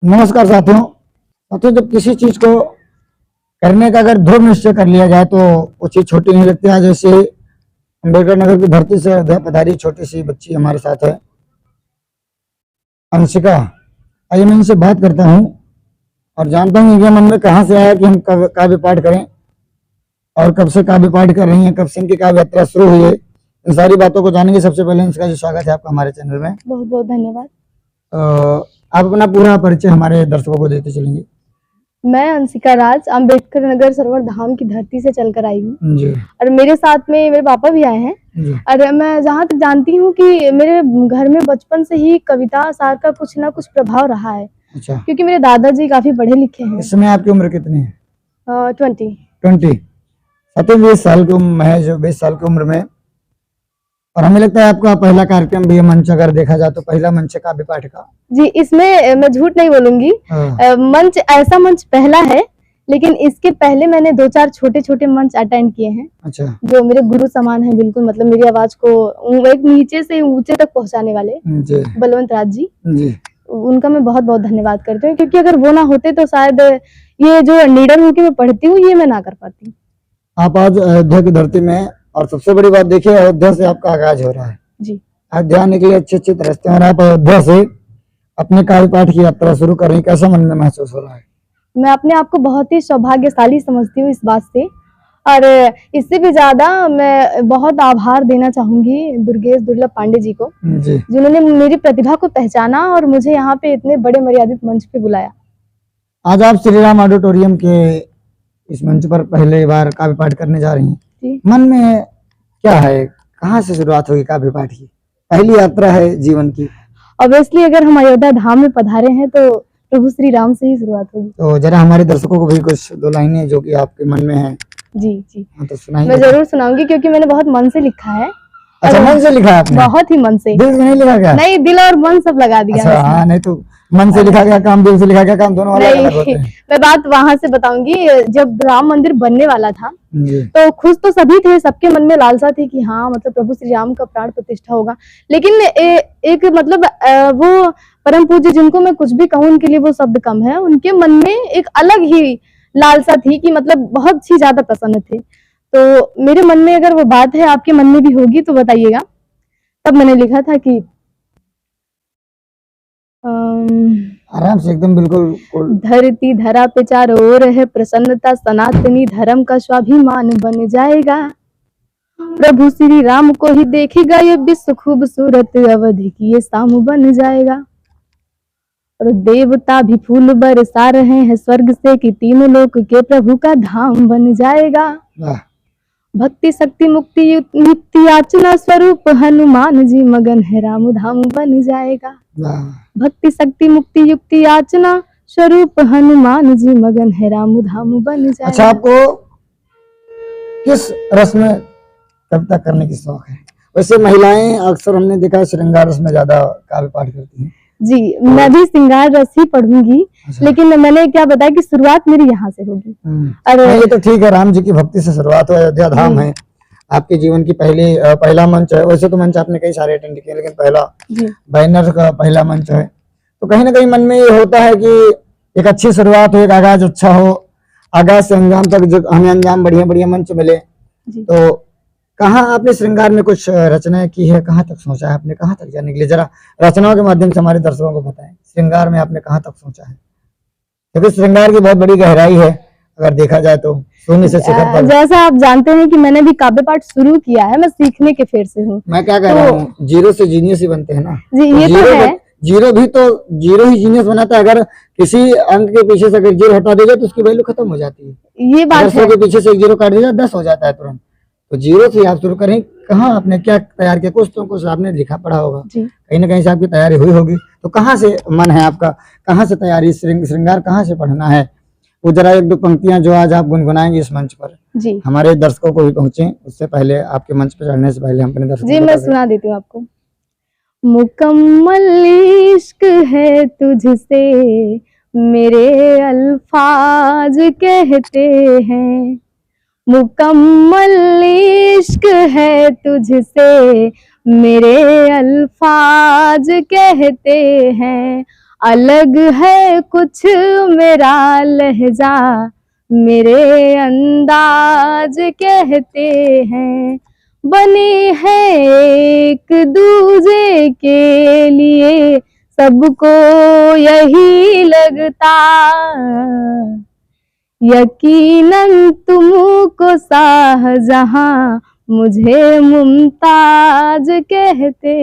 नमस्कार साथियों। जब किसी चीज को करने का अगर दृढ़ निश्चय कर लिया जाए तो वो चीज छोटी नहीं लगती है। जैसे अम्बेडकर नगर की धरती से अयोध्या पधारी छोटी सी बच्ची हमारे साथ है, अंशिका। आइए मैं इनसे बात करता हूँ और जानता हूँ इनके मन में कहाँ से आया कि हम कब काव्य पाठ करें और कब से काव्य पाठ कर रही हैं, कब से इनकी काव्य यात्रा शुरू हुई है। इन सारी बातों को जानेंगे। सबसे पहले अंशिका जी, स्वागत है आपका हमारे चैनल में। बहुत बहुत धन्यवाद। आप अपना पूरा परिचय हमारे दर्शकों को देते चलेंगे। मैं अंशिका राज अम्बेडकर नगर सरोवर धाम की धरती से चलकर आई हूँ जी और मेरे साथ में मेरे पापा भी आए हैं। जी। और मैं जहाँ तक जानती हूँ कि मेरे घर में बचपन से ही कविता सार का कुछ ना कुछ प्रभाव रहा है। अच्छा, क्योंकि मेरे दादाजी काफी पढ़े लिखे हैं। इस समय आपकी उम्र कितनी है? 20। 20। 20 साल की उम्र है, जो 20 साल की उम्र में। और हमें लगता है आपका पहला कार्यक्रम भी है मंच, अगर देखा जाए तो पहला मंच है काव्य पाठ का। जी, इसमें मैं झूठ नहीं बोलूंगी। मंच ऐसा मंच पहला है, लेकिन इसके पहले मैंने 2-4 छोटे छोटे मंच अटेंड किए हैं। अच्छा। जो मेरे गुरु समान है बिल्कुल, मतलब मेरी आवाज को एक नीचे से ऊंचे तक पहुंचाने वाले जी बलवंत राज जी। जी। उनका मैं बहुत बहुत धन्यवाद करती हूँ, क्योंकि अगर वो ना होते तो शायद ये जो निडर होकर मैं पढ़ती हूँ ये मैं ना कर पाती। आप आज अयोध्या की धरती में, और सबसे बड़ी बात देखिए, अयोध्या से आपका आगाज हो रहा है। जी, अयोध्या आने के लिए अच्छे रास्ते, और आप अयोध्या से अपने काव्य पाठ की यात्रा शुरू कर रही हैं। कैसा मन में महसूस हो रहा है? मैं अपने आप को बहुत ही सौभाग्यशाली समझती हूँ इस बात से। और इससे भी ज्यादा मैं बहुत आभार देना चाहूंगी दुर्गेश दुर्लभ पांडे जी को, जिन्होंने मेरी प्रतिभा को पहचाना और मुझे यहाँ पे इतने बड़े मर्यादित मंच पे बुलाया। आज आप श्री राम ऑडिटोरियम के इस मंच पर पहले बार काव्य पाठ करने जा रही हैं। मन में क्या है, कहाँ से शुरुआत होगी काव्य पाठ की? पहली यात्रा है जीवन की। ऑब्वियसली अगर हम अयोध्या धाम में पधारे हैं तो प्रभु श्री राम से ही शुरुआत होगी। तो जरा हमारे दर्शकों को भी कुछ 2 लाइनें जो कि आपके मन में है। जी जी, तो सुनाइए। मैं जरूर सुनाऊंगी, क्योंकि मैंने बहुत मन से लिखा है। अच्छा, मन से लिखा है आपने? बहुत ही मन से। दिल से नहीं लिखा क्या? नहीं, दिल और मन सब लगा दिया। अच्छा, हाँ, नहीं तो मन से लिखा गया काम, दिल से लिखा गया काम, दोनों अलग होते हैं। मैं बात वहां से बताऊंगी। जब राम मंदिर बनने वाला था तो खुश तो सभी थे, सबके मन में लालसा थी कि हाँ, मतलब प्रभु श्री राम का प्राण प्रतिष्ठा होगा। लेकिन एक मतलब वो परम पूज्य, जिनको मैं कुछ भी कहूँ उनके लिए वो शब्द कम है, उनके मन में एक अलग ही लालसा थी कि मतलब बहुत ही ज्यादा प्रसन्न थे। तो मेरे मन में अगर वो बात है, आपके मन में भी होगी तो बताइएगा। तब मैंने लिखा था कि आराम से, एकदम बिल्कुल। धरती धरा पे चारों ओर है प्रसन्नता, सनातनी धर्म का स्वाभिमान बन जाएगा। प्रभु श्री राम को ही देखेगा ये विश्व, खूबसूरत अवधि की ये शाम बन जाएगा। और देवता भी फूल बरसा रहे हैं स्वर्ग से कि तीनों लोक के प्रभु का धाम बन जाएगा। भक्ति शक्ति मुक्ति युक्ति याचना स्वरूप हनुमान जी मगन है राम धाम बन जाएगा। भक्ति शक्ति मुक्ति युक्ति याचना स्वरूप हनुमान जी मगन है राम धाम बन जाएगा। अच्छा, आपको किस रस में कविता करने की शौक है? वैसे महिलाएं अक्सर हमने देखा श्रृंगार रस में ज्यादा काव्य पाठ करती हैं। जी, मैं भी श्रृंगार रस ही पढ़ूंगी। अच्छा। लेकिन मैंने क्या बताया कि शुरुआत मेरी यहाँ से होगी। अरे ये तो ठीक है, राम जी की भक्ति से शुरुआत हो, अयोध्या धाम है आपके जीवन की पहला मंच है। वैसे तो मंच आपने कई सारे अटेंड किए, लेकिन पहला बैनर का पहला मंच है। तो कहीं ना कहीं मन में ये होता है कि एक अच्छी शुरुआत हो, एक आगाज अच्छा हो, आगाज से अंजाम तक जो हमें अंजाम बढ़िया मंच मिले। तो कहाँ आपने श्रृंगार में कुछ रचनाएं की है, कहाँ तक सोचा है आपने, कहाँ तक जाने के लिए? जरा रचनाओं के माध्यम से हमारे दर्शकों को बताएं, श्रृंगार में आपने कहाँ तक सोचा है? क्योंकि श्रृंगार की बहुत बड़ी गहराई है अगर देखा जाए तो, शून्य से शिखर पर। जैसा आप जानते हैं कि मैंने भी काव्य पाठ शुरू किया है, मैं सीखने के फेर से हूँ। मैं क्या कह रहा हूँ, जीरो से जीनियस ही बनते हैं ना। जी, ये तो है। जीरो ही जीनियस बनाता है। अगर किसी अंक के पीछे से अगर 0 हटा देगा तो उसकी वैल्यू खत्म हो जाती है। ये बात है। 100 के पीछे से 0 काट देगा 10 हो जाता है तुरंत। तो 0 से आप शुरू करें। कहाँ आपने क्या तैयार किया? कुछ तो कुछ आपने लिखा पढ़ा होगा, कहीं ना कहीं से आपकी तैयारी हुई होगी। तो कहाँ से मन है आपका, कहाँ से तैयारी, श्रृंगार कहाँ से पढ़ना है? वो जरा 1-2 पंक्तियां जो आज आप गुनगुनाएंगे इस मंच पर, जी, हमारे दर्शकों को भी पहुंचे, उससे पहले आपके मंच पर चढ़ने से पहले हम अपने दर्शकों जी मैं सुना देती हूँ आपको। मुकम्मल इश्क है तुझसे मेरे अल्फाज कहते हैं, मुकम्मल इश्क है तुझसे मेरे अल्फाज कहते हैं। अलग है कुछ मेरा लहजा, मेरे अंदाज कहते हैं। बने हैं एक दूजे के लिए, सबको यही लगता, यकीनन तुमको शाहजहां, मुझे मुमताज कहते।